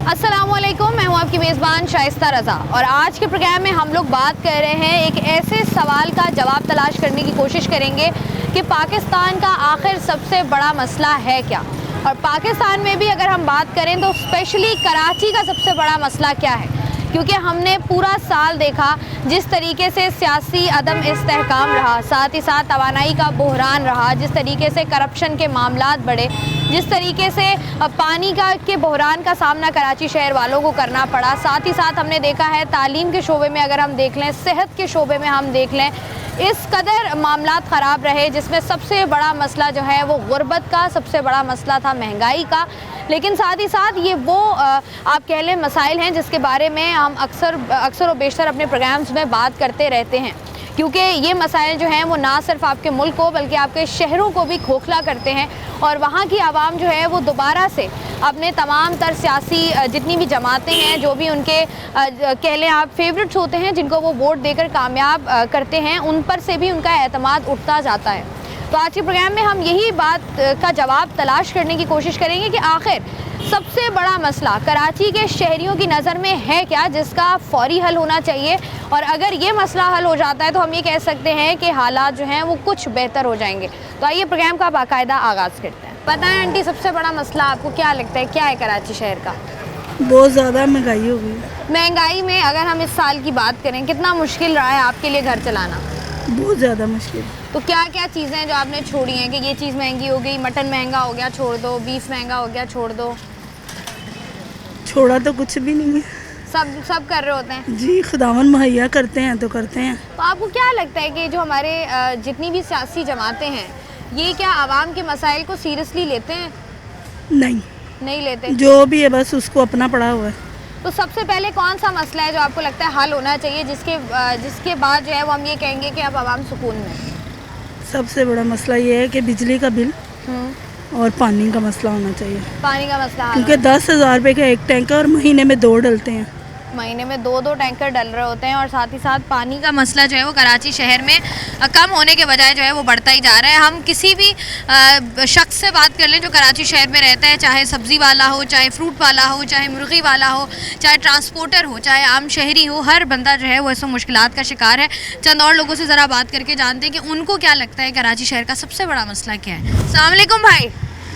अस्सलामुअलैकुम, मैं हूँ आपकी मेज़बान शाइस्ता रज़ा और आज के प्रोग्राम में हम लोग बात कर रहे हैं एक ऐसे सवाल का जवाब तलाश करने की कोशिश करेंगे कि पाकिस्तान का आखिर सबसे बड़ा मसला है क्या। और पाकिस्तान में भी अगर हम बात करें तो स्पेशली कराची का सबसे बड़ा मसला क्या है, क्योंकि हमने पूरा साल देखा जिस तरीके से सियासी अदम इस्तेहकाम रहा, साथ ही साथ तवानाई का बहरान रहा, जिस तरीके से करप्शन के मामलात बढ़े, जिस तरीके से पानी के बहरान का सामना कराची शहर वालों को करना पड़ा। साथ ही साथ हमने देखा है तालीम के शोबे में अगर हम देख लें, सेहत के शोबे में हम देख लें, इस कदर मामलात ख़राब रहे, जिसमें सबसे बड़ा मसला जो है वो गुर्बत का सबसे बड़ा मसला था, महंगाई का। लेकिन साथ ही साथ ये वो आप कह लें मसाइल हैं जिसके बारे में हम अक्सर और बेशतर अपने प्रोग्राम्स में बात करते रहते हैं, क्योंकि ये मसाइल जो हैं वो ना सिर्फ आपके मुल्क को बल्कि आपके शहरों को भी खोखला करते हैं और वहाँ की आवाम जो है वो दोबारा से अपने तमाम तर सियासी जितनी भी जमातें हैं, जो भी उनके कह लें आप फेवरेट्स होते हैं, जिनको वो वोट देकर कामयाब करते हैं, उन पर से भी उनका एतमाद उठता जाता है। तो आज के प्रोग्राम में हम यही बात का जवाब तलाश करने की कोशिश करेंगे कि आखिर सबसे बड़ा मसला कराची के शहरियों की नज़र में है क्या, जिसका फौरी हल होना चाहिए। और अगर ये मसला हल हो जाता है तो हम ये कह सकते हैं कि हालात जो हैं वो कुछ बेहतर हो जाएंगे। तो आइए प्रोग्राम का बाकायदा आगाज़ करते हैं। पता है आंटी, सबसे बड़ा मसला आपको क्या लगता है, क्या है कराची शहर का? बहुत ज़्यादा महंगाई हो गई। महंगाई में अगर हम इस साल की बात करें, कितना मुश्किल रहा है आपके लिए घर चलाना? बहुत ज़्यादा मुश्किल। तो क्या क्या चीज़ें हैं जो आपने छोड़ी हैं कि ये चीज़ महंगी हो गई, मटन महंगा हो गया छोड़ दो, बीफ महंगा हो गया छोड़ दो? छोड़ा तो कुछ भी नहीं है, सब कर रहे होते हैं जी। खुदावन मुहैया करते हैं तो करते हैं। तो आपको क्या लगता है कि जो हमारे जितनी भी सियासी जमातें हैं, ये क्या आवाम के मसाइल को सीरियसली लेते हैं? नहीं लेते। जो भी है बस उसको अपना पड़ा हुआ है। तो सबसे पहले कौन सा मसला है जो आपको लगता है हल होना चाहिए, जिसके बाद जो है वो हम ये कहेंगे कि अब आवाम सुकून में? सबसे बड़ा मसला ये है कि बिजली का बिल और पानी का मसला होना चाहिए। पानी का मसला, क्योंकि 10,000 रुपये का एक टैंकर और महीने में 2 डलते हैं। महीने में 2 टैंकर डल रहे होते हैं। और साथ ही साथ पानी का मसला जो है वो कराची शहर में कम होने के बजाय जो है वो बढ़ता ही जा रहा है। हम किसी भी शख्स से बात कर लें जो कराची शहर में रहता है, चाहे सब्ज़ी वाला हो, चाहे फ्रूट वाला हो, चाहे मुर्गी वाला हो, चाहे ट्रांसपोर्टर हो, चाहे आम शहरी हो, हर बंदा जो है वो इसमें मुश्किलात का शिकार है। चंद और लोगों से ज़रा बात करके जानते हैं कि उनको क्या लगता है कराची शहर का सबसे बड़ा मसला क्या है। अस्सलाम वालेकुम भाई।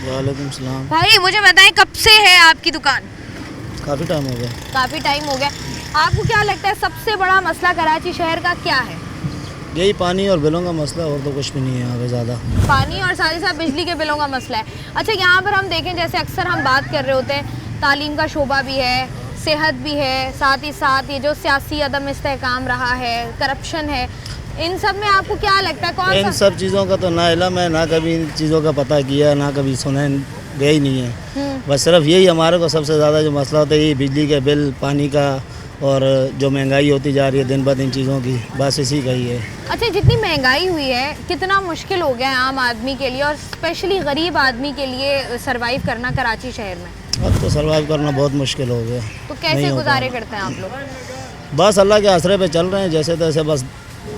वालेकुम सलाम। भाई मुझे बताएं, कब से है आपकी दुकान? काफ़ी टाइम हो गया। काफ़ी टाइम हो गया। आपको क्या लगता है सबसे बड़ा मसला कराची शहर का क्या है? यही पानी और बिलों का मसला, और तो कुछ भी नहीं है यहाँ पे ज़्यादा। पानी और साथ ही साथ बिजली के बिलों का मसला है। अच्छा, यहाँ पर हम देखें जैसे अक्सर हम बात कर रहे होते हैं, तालीम का शोबा भी है, सेहत भी है, साथ ही साथ ये जो सियासी अदम इस्तेहकाम रहा है, करप्शन है, इन सब में आपको क्या लगता है कौन सा? इन सब चीज़ों का तो ना इल्म है, ना कभी इन चीज़ों का पता किया, ना कभी सुना गया ही नहीं है। बस सिर्फ यही हमारे को सबसे ज़्यादा जो मसला होता है, यही बिजली के बिल, पानी का, और जो महंगाई होती जा रही है दिन ब दिन चीज़ों की, बस इसी का ही है। अच्छा, जितनी महंगाई हुई है, कितना मुश्किल हो गया है आम आदमी के लिए और स्पेशली गरीब आदमी के लिए सर्वाइव करना कराची शहर में? अब तो सर्वाइव करना बहुत मुश्किल हो गया। तो कैसे गुजारे करते हैं आप लोग? बस अल्लाह के आसरे पे चल रहे हैं, जैसे तैसे, बस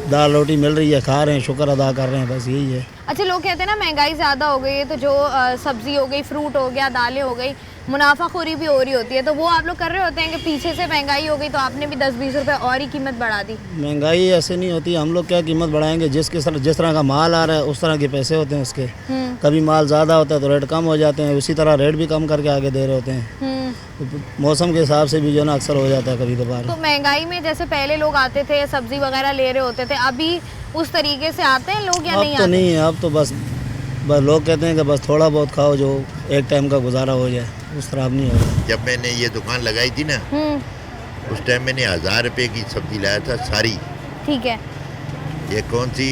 दाल रोटी मिल रही है, खा रहे हैं, शुक्र अदा कर रहे हैं, बस यही है। अच्छा, लोग कहते हैं ना महंगाई ज़्यादा हो गई है, तो जो सब्ज़ी हो गई, फ्रूट हो गया, दालें हो गई, मुनाफाखोरी भी हो रही होती है, तो वो आप लोग कर रहे होते हैं कि पीछे से महंगाई हो गई तो आपने भी 10-20 रुपए और ही कीमत बढ़ा दी? महंगाई ऐसे नहीं होती, हम लोग क्या कीमत बढ़ाएंगे, जिस तरह का माल आ रहा है उस तरह के पैसे होते हैं उसके। कभी माल ज़्यादा होता है तो रेट कम हो जाते हैं, उसी तरह रेट भी कम करके आगे दे रहे होते हैं। तो मौसम के हिसाब से भी जो ना अक्सर हो जाता है कभी कभार। तो महंगाई में जैसे पहले लोग आते थे, सब्ज़ी वगैरह ले रहे होते थे, अभी उस तरीके से आते हैं लोग या नहीं आते? अब तो नहीं है, अब तो बस लोग कहते हैं कि बस थोड़ा बहुत खाओ जो एक टाइम का गुजारा हो जाए, उस तरह अब नहीं हो रहा। जब मैंने ये दुकान लगाई थी ना, उस टाइम मैंने 1000 रुपये की सब्जी लाया था सारी। ठीक है। ये कौन सी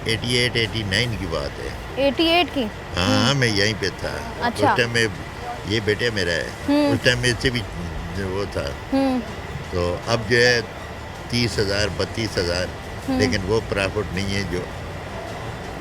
88-89 की बात है। 88 की? हाँ, मैं यहीं पे था। अच्छा। उस टाइम में ये बेटे मेरा है, उस टाइम में से भी वो था। तो अब जो है 30,000 32,000, लेकिन वो प्रॉफिट नहीं है जो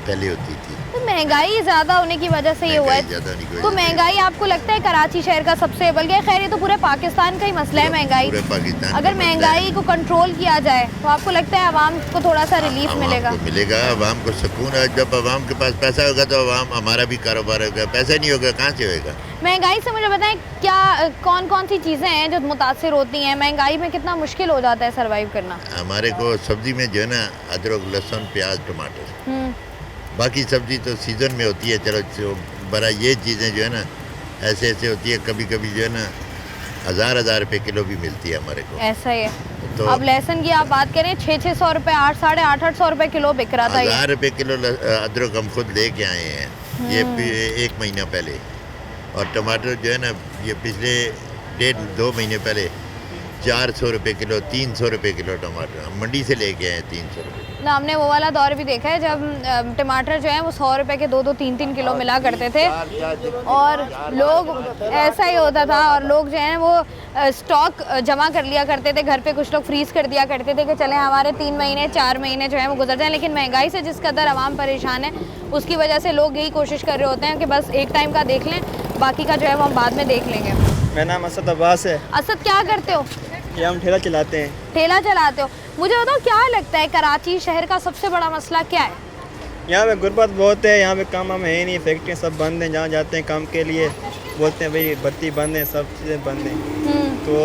पहले होती थी। तो महंगाई ज़्यादा होने की वजह से ये हुआ है, ज़्यादा नहीं कोई तो महंगाई आपको लगता है कराची शहर का सबसे, बल्कि खैर ये तो पूरे पाकिस्तान का ही मसला है महंगाई। पूरे पाकिस्तान अगर का मसला महंगाई है। को कंट्रोल किया जाए तो आपको लगता है आवाम को थोड़ा सा रिलीफ आवाम मिलेगा? को मिलेगा, आवाम को सुकून है। जब आवाम के पास पैसा होगा तो आवाम हमारा भी कारोबार होगा, पैसा नहीं होगा कहाँ से होगा? महंगाई से मुझे बताएं क्या कौन कौन सी चीज़ें हैं जो मुतासिर होती हैं? महंगाई में कितना मुश्किल हो जाता है सर्वाइव करना? हमारे को सब्जी में जो है ना अदरक, लहसुन, प्याज, टमाटर, बाकी सब्जी तो सीज़न में होती है। चलो बड़ा ये चीज़ें जो है ना ऐसे ऐसे होती है, कभी कभी जो है ना 1000 रुपये किलो भी मिलती है हमारे को। ऐसा ही है। तो अब लहसुन की आप बात करें 600 रुपये, 800 रुपये किलो बिक रहा था ये। 1000 रुपये किलो अदरक हम खुद लेके आए हैं ये एक महीना पहले। और टमाटर जो है ना ये पिछले 1.5-2 महीने पहले 400 रुपये किलो, 300 रुपये किलो टमाटर हम मंडी से लेके आए हैं 300 रुपये। ना हमने वो वाला दौर भी देखा है जब टमाटर जो है वो 100 रुपये के 2-2, 3-3 किलो मिला करते थे, और लोग ऐसा ही होता था, और लोग जो है वो स्टॉक जमा कर लिया करते थे घर पे। कुछ लोग फ्रीज़ कर दिया करते थे कि चले हमारे 3 महीने 4 महीने जो है वो गुजर जाएं। लेकिन महंगाई से जिस कदर आवाम परेशान है उसकी वजह से लोग यही कोशिश कर रहे होते हैं कि बस एक टाइम का देख लें, बाकी का जो है वो हम बाद में देख लेंगे। मेरा नाम असद अब्बास है। असद क्या करते हो? ये हम ठेला चलाते हैं। ठेला चलाते हो। मुझे बताओ क्या लगता है कराची शहर का सबसे बड़ा मसला क्या है? यहाँ पे गुर्बत बहुत है, यहाँ पे काम हम है नहीं, फैक्ट्रियाँ सब बंद हैं। जहाँ जाते हैं काम के लिए बोलते हैं भाई बत्ती बंद है, सब चीज़ें बंद हैं। तो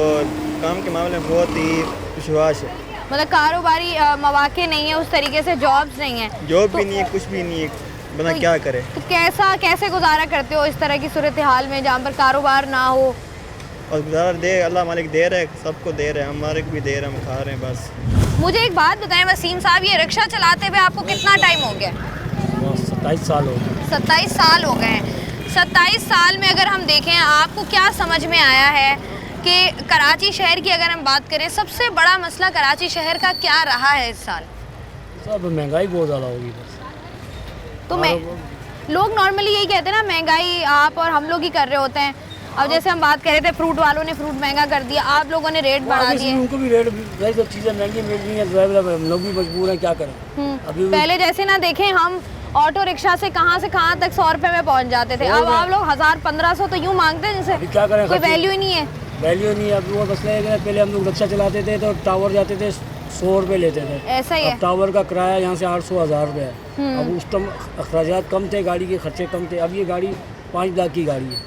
काम के मामले में बहुत ही विश्वास है, मतलब कारोबारी मौके नहीं है उस तरीके से, जॉब्स नहीं है, जॉब भी नहीं है, कुछ भी नहीं है, बंदा तो क्या करे। तो कैसे गुजारा करते हो इस तरह की सूरत हाल में जहाँ पर कारोबार ना हो? और गुजारा दे अल्लाह मालिक दे रहे, सबको दे रहे, हमारे को भी दे रहे, हम खा रहे हैं बस। मुझे एक बात बताएं वसीम साहब, ये रिक्शा चलाते हुए आपको कितना टाइम हो गया? 27 साल हो गए। 27 साल हो गए हैं। 27 साल में अगर हम देखें आपको क्या समझ में आया है कि कराची शहर की अगर हम बात करें सबसे बड़ा मसला कराची शहर का क्या रहा है इस साल? सब महंगाई बहुत ज़्यादा होगी बस। तो मैं लोग नॉर्मली यही कहते हैं ना, महंगाई आप और हम लोग ही कर रहे होते हैं। अब जैसे हम बात कर रहे थे फ्रूट वालों ने फ्रूट महंगा कर दिया, आप लोगों ने रेट बढ़ा दिए। उनको भी रेट, वही सब चीज़ें महंगी मिल रही हैं, ड्राइवर हम लोग भी मजबूर हैं, क्या करें। अभी पहले जैसे ना देखें हम ऑटो रिक्शा से कहाँ तक 100 रुपये में पहुँच जाते थे, अब आप लोग 1000-1500 तो यूँ मांगते हैं जैसे क्या करें, कोई वैल्यू ही नहीं है। वैल्यू नहीं है। अब वो मसला है, पहले हम लोग रिक्शा चलाते थे तो टावर जाते थे 100 रुपये लेते थे। ऐसा ही है। टावर का किराया यहाँ से 800-1000 रुपये है। अब उस टाइम अखराजात कम थे, गाड़ी के खर्चे कम थे। अब ये गाड़ी 5 लाख की गाड़ी है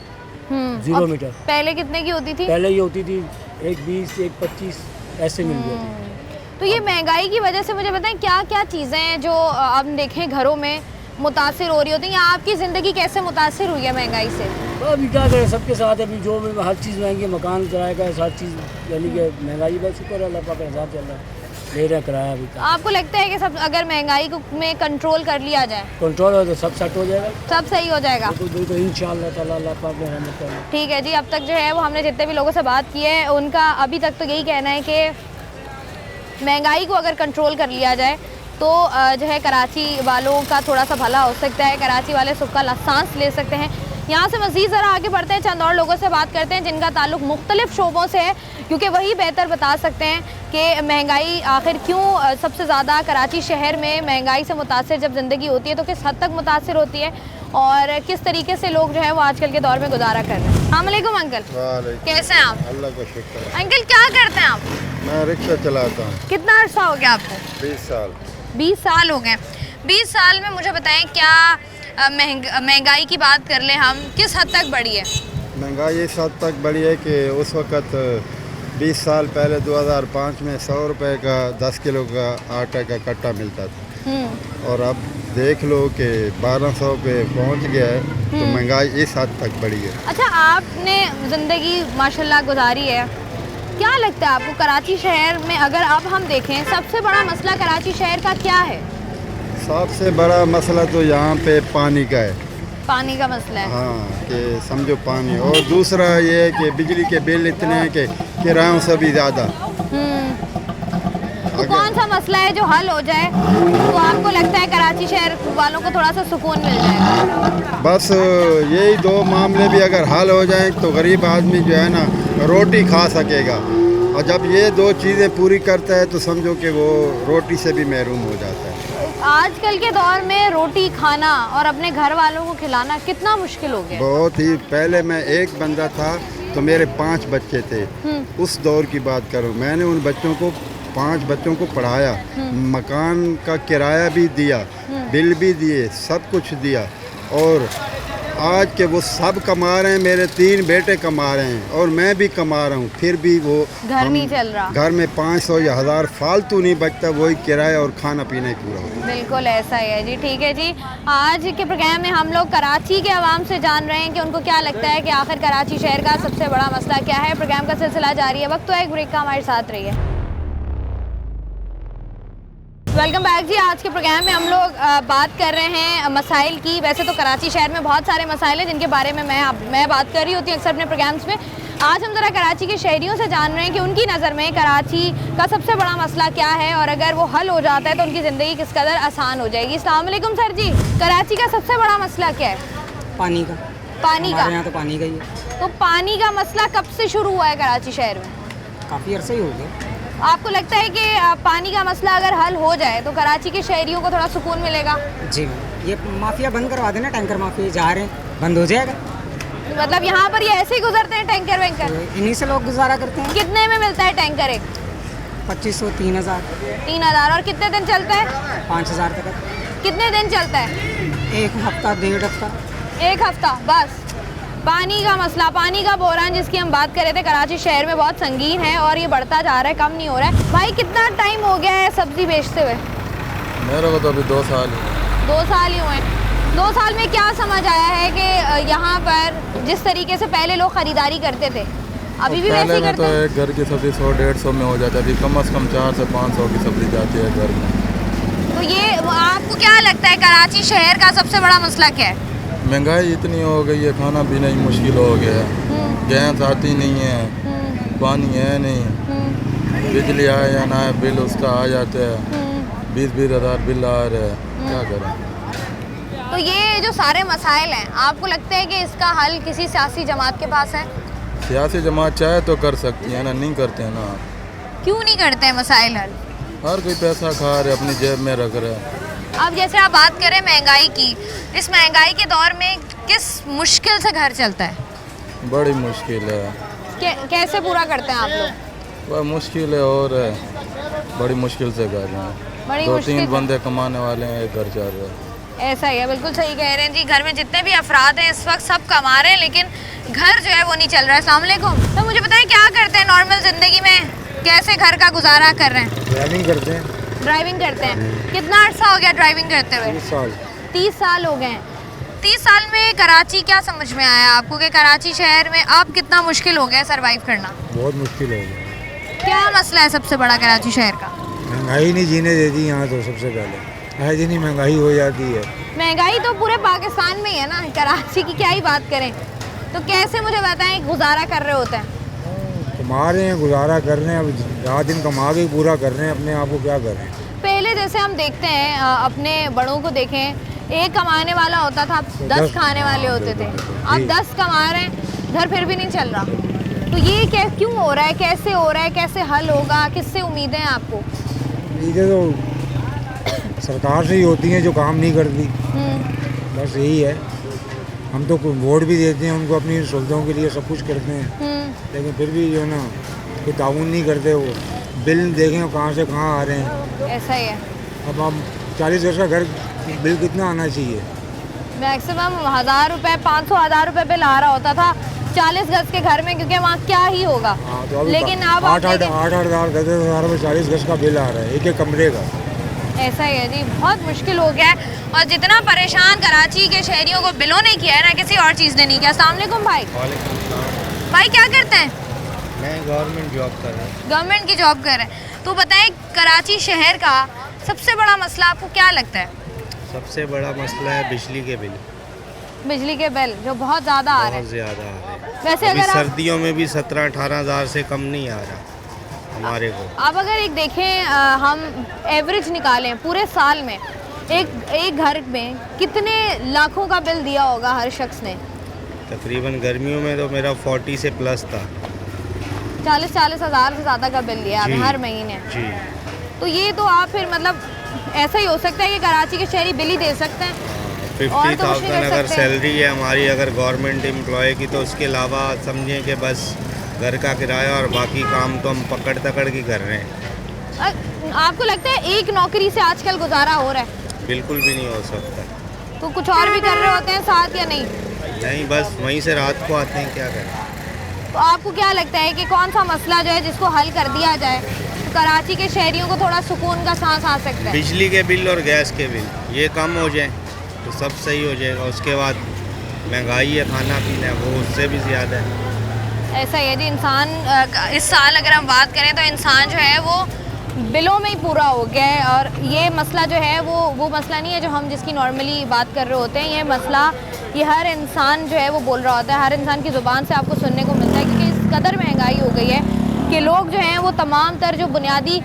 0 मीटर। पहले कितने की होती थी? पहले ये होती थी 1.20, 1.25 ऐसे मिल गई थी। तो ये महंगाई की वजह से मुझे बताएं क्या क्या चीज़ें हैं जो अब देखें घरों में मुतासिर हो रही होती हैं, या आपकी ज़िंदगी कैसे मुतासिर हुई है महंगाई से? अभी क्या करें, सबके साथ अभी जो भी हर चीज़ महंगी, मकान किराए का हर चीज़, यानी कि महंगाई बस शुक्र है अल्लाह पाक का हिसाब चल रहा है, ले रहे किराया अभी का। आपको लगता है कि सब अगर महंगाई को में कंट्रोल कर लिया जाए, कंट्रोल हो तो सब सेट हो जाएगा, सब सही हो जाएगा? तो इंशाअल्लाह ताला अल्लाह पाक ने रहमत करेगा। ठीक है जी। अब तक जो है वो हमने जितने भी लोगों से बात की है उनका अभी तक तो यही कहना है कि महंगाई को अगर कंट्रोल कर लिया जाए तो जो है कराची वालों का थोड़ा सा भला हो सकता है, कराची वाले सुख का सांस ले सकते हैं। यहाँ से मज़ीद ज़रा आगे बढ़ते हैं, चंद और लोगों से बात करते हैं जिनका ताल्लुक़ मुख्तलिफ़ शोबों से है, क्योंकि वही बेहतर बता सकते हैं कि महंगाई आखिर क्यों सबसे ज़्यादा कराची शहर में महंगाई से मुतासिर जब ज़िंदगी होती है तो किस हद तक मुतासिर होती है, और किस तरीके से लोग जो है वो आजकल के दौर में गुजारा कर रहे हैं। अस्सलाम वालेकुम अंकल, कैसे हैं आप? अल्लाह का शुक्र है। अंकल क्या करते हैं आप? मैं रिक्शा चलाता हूँ। कितना अर्सा हो गया आपको? 20 साल। 20 साल हो गए। 20 साल में मुझे बताएं क्या महंगाई की बात कर लें हम, किस हद तक बढ़ी है? महंगाई इस हद तक बढ़ी है कि उस वक़्त 20 साल पहले 2005 में 100 रुपये का 10 किलो का आटा का कट्टा मिलता था, और अब देख लो कि 1200 पे पहुँच गया है। तो महंगाई इस हद तक बढ़ी है। अच्छा, आपने ज़िंदगी माशाल्लाह गुजारी है, क्या लगता है आपको कराची शहर में अगर अब हम देखें सबसे बड़ा मसला कराची शहर का क्या है? सबसे बड़ा मसला तो यहाँ पे पानी का है। पानी का मसला है। हाँ, कि समझो पानी, और दूसरा ये है कि बिजली के बिल इतने हैं कि किरायों से भी ज़्यादा। तो कौन सा मसला है जो हल हो जाए तो आपको लगता है कराची शहर वालों को थोड़ा सा सुकून मिल जाएगा? बस यही 2 मामले भी अगर हल हो जाएं तो गरीब आदमी जो है ना रोटी खा सकेगा, और जब ये 2 चीज़ें पूरी करता है तो समझो कि वो रोटी से भी महरूम हो जाता है। आजकल के दौर में रोटी खाना और अपने घर वालों को खिलाना कितना मुश्किल हो गया। बहुत ही। पहले मैं एक बंदा था तो मेरे 5 बच्चे थे। उस दौर की बात करूं, मैंने उन बच्चों को 5 बच्चों को पढ़ाया, मकान का किराया भी दिया, बिल भी दिए, सब कुछ दिया। और आज के वो सब कमा रहे हैं, मेरे 3 बेटे कमा रहे हैं और मैं भी कमा रहा हूँ, फिर भी वो घर नहीं चल रहा। घर में 500 या 1000 फालतू नहीं बचता, वही किराया और खाना पीना ही पूरा होता है। बिल्कुल ऐसा ही है जी। ठीक है जी, आज के प्रोग्राम में हम लोग कराची के आवाम से जान रहे हैं कि उनको क्या लगता है कि आखिर कराची शहर का सबसे बड़ा मसला क्या है। प्रोग्राम का सिलसिला जारी है, वक्त तो एक ब्रेक का, हमारे साथ रहिए। वेलकम बैक जी। आज के प्रोग्राम में हम लोग बात कर रहे हैं मसाइल की। वैसे तो कराची शहर में बहुत सारे मसाइल हैं जिनके बारे में मैं बात कर रही होती हूँ अक्सर अपने प्रोग्राम्स में। आज हम ज़रा कराची के शहरियों से जान रहे हैं कि उनकी नज़र में कराची का सबसे बड़ा मसला क्या है और अगर वो हल हो जाता है तो उनकी ज़िंदगी किस कदर आसान हो जाएगी। अस्सलाम वालेकुम सर जी, कराची का सबसे बड़ा मसला क्या है? पानी का। पानी का। यहाँ तो पानी का ही है। तो पानी का मसला कब से शुरू हुआ है कराची शहर में? काफ़ी अरसा ही हो गया। आपको लगता है कि पानी का मसला अगर हल हो जाए तो कराची के शहरियों को थोड़ा सुकून मिलेगा? जी, ये माफिया बंद करवा देना, टैंकर माफिया जा रहे हैं, बंद हो जाएगा। मतलब यहाँ पर ये ऐसे ही गुजरते हैं टैंकर वैंकर? तो इन्हीं से लोग गुजारा करते हैं। कितने में मिलता है टैंकर एक? 2500, 3000। 3000। और कितने दिन चलता है? 5000 तक। कितने दिन चलता है? 1 हफ्ता, 1.5 हफ्ता। 1 हफ्ता बस। पानी का मसला, पानी का बहरान जिसकी हम बात कर रहे थे, कराची शहर में बहुत संगीन है और ये बढ़ता जा रहा है, कम नहीं हो रहा है। भाई कितना टाइम हो गया है सब्जी बेचते हुए? मेरे को तो अभी 2 साल ही। 2 साल ही हुए हैं। 2 साल में क्या समझ आया है कि यहाँ पर जिस तरीके से पहले लोग ख़रीदारी करते थे अभी भी वैसे ही करते हैं? तो एक घर की सब्जी 100-150 में हो जाती थी, कम से कम 400 से 500 की सब्जी जाती है घर में। तो ये आपको क्या लगता है कराची शहर का सबसे बड़ा मसला क्या है? महंगाई इतनी हो गई है, खाना पीना ही मुश्किल हो गया है। गैस आती नहीं है, पानी है नहीं, बिजली आए या ना आए बिल उसका आ जाता है, 20-20 हज़ार बिल आ रहा है, क्या करें। तो ये जो सारे मसाइल हैं, आपको लगता है कि इसका हल किसी सियासी जमात के पास है? सियासी जमात चाहे तो कर सकती है ना, नहीं करते हैं ना। क्यों नहीं करते हैं मसाइल हल? हर कोई पैसा खा रहे, अपनी जेब में रख रहे हैं। अब जैसे आप बात करें महंगाई की, इस महंगाई के दौर में किस मुश्किल से घर चलता है? बड़ी मुश्किल है। कैसे पूरा करते हैं आप लोग? वह मुश्किल है और बड़ी मुश्किल से कर रहे हैं। 2-3 बंदे कमाने वाले हैं, एक घर चल रहा है। ऐसा ही है, बिल्कुल सही कह रहे हैं जी। घर में जितने भी अफराद हैं इस वक्त सब कमा रहे हैं लेकिन घर जो है वो नहीं चल रहा है। अस्सलाम वालेकुम। तो मुझे बताएं क्या करते हैं नॉर्मल ज़िंदगी में, कैसे घर का गुजारा कर रहे हैं? ड्राइविंग करते हैं। ड्राइविंग करते हैं। कितना अर्सा हो गया ड्राइविंग करते हुए? 30 साल। 30 साल हो गए हैं। 30 साल में कराची क्या समझ में आया आपको कि कराची शहर में अब कितना मुश्किल हो गया सर्वाइव करना? बहुत मुश्किल हो गया। क्या मसला है सबसे बड़ा कराची शहर का? महंगाई नहीं जीने देती यहाँ तो, सबसे पहले है जितनी महंगाई हो जाती है। महंगाई तो पूरे पाकिस्तान में ही है ना, कराची की क्या ही बात करें। तो कैसे मुझे बताएं गुजारा कर रहे होते हैं? कमा रहे हैं, गुजारा कर रहे हैं, अब रात दिन कमा के पूरा कर रहे हैं अपने आप को, क्या करें। पहले जैसे हम देखते हैं अपने बड़ों को देखें, एक कमाने वाला होता था, 10 खाने वाले होते थे। अब 10 कमा रहे हैं, घर फिर भी नहीं चल रहा। तो ये क्यों हो रहा है, कैसे हो रहा है, कैसे हल होगा, किससे उम्मीदें हैं आपको? उम्मीदें तो सरकार से ही होती हैं जो काम नहीं करती, बस यही है। हम तो वोट भी देते हैं उनको, अपनी सुविधाओं के लिए सब कुछ करते हैं, लेकिन फिर भी जो है ना कोई ताउन नहीं करते। वो बिल देखें कहाँ से कहाँ आ रहे हैं। ऐसा ही है। अब हम 40 गज का घर बिल कितना आना चाहिए? मैक्सिमम 1000 रुपये, 500-1000 रुपये बिल आ रहा होता था 40 गज के घर में, क्योंकि वहाँ क्या ही होगा। तो लेकिन अब 8-8 हज़ार 10,000 रुपये 40 गज का बिल आ रहा है एक कमरे का। ऐसा ही है जी, बहुत मुश्किल हो गया है। और जितना परेशान कराची के शहरियों को बिलों ने किया है ना, किसी और चीज़ ने नहीं किया। अस्सलाम वालेकुम भाई। भाई क्या करते हैं? मैं गवर्नमेंट जॉब कर रहा हूँ। गवर्नमेंट की जॉब कर रहे हैं। तो बताएं कराची शहर का सबसे बड़ा मसला आपको क्या लगता है? सबसे बड़ा मसला है बिजली के बिल। बिजली के बिल जो बहुत ज़्यादा आ रहे हैं। बहुत ज़्यादा आ रहे हैं। वैसे अभी अगर सर्दियों में भी 17-18 हज़ार से कम नहीं आ रहा हमारे को। आप अगर एक देखें, हम एवरेज निकालें पूरे साल में एक घर में कितने लाखों का बिल दिया होगा हर शख्स ने? तकरीबन गर्मियों में तो मेरा 40 से प्लस था। 40-40 हज़ार से ज़्यादा का बिल दिया आपने हर महीने। जी। तो ये तो आप फिर मतलब ऐसा ही हो सकता है कि कराची के शहरी बिल ही दे सकते हैं? और तो कुछ नहीं 50,000 कर अगर सकते। सैलरी है हमारी अगर गवर्नमेंट एम्प्लॉय की, तो उसके अलावा समझें कि बस घर का किराया और बाकी काम तो हम पकड़ के कर रहे हैं। आपको लगता है एक नौकरी से आजकल गुजारा हो रहा है? बिल्कुल भी नहीं हो सकता। तो कुछ और भी कर रहे होते हैं साथ या नहीं? नहीं, बस वहीं से रात को आते हैं, क्या करें। तो आपको क्या लगता है कि कौन सा मसला जो है जिसको हल कर दिया जाए तो कराची के शहरियों को थोड़ा सुकून का सांस आ सकता है? बिजली के बिल और गैस के बिल ये कम हो जाए तो सब सही हो जाएगा। उसके बाद महंगाई है, खाना पीना है, वो उससे भी ज़्यादा है। ऐसा ही है जी, इंसान इस साल अगर हम बात करें तो इंसान जो है वो बिलों में ही पूरा हो गया है। और ये मसला जो है वो मसला नहीं है जो हम जिसकी नॉर्मली बात कर रहे होते हैं। ये मसला ये हर इंसान जो है वो बोल रहा होता है, हर इंसान की ज़ुबान से आपको सुनने को मिलता है, क्योंकि इस कदर महंगाई हो गई है कि लोग जो हैं वो तमाम तर जो बुनियादी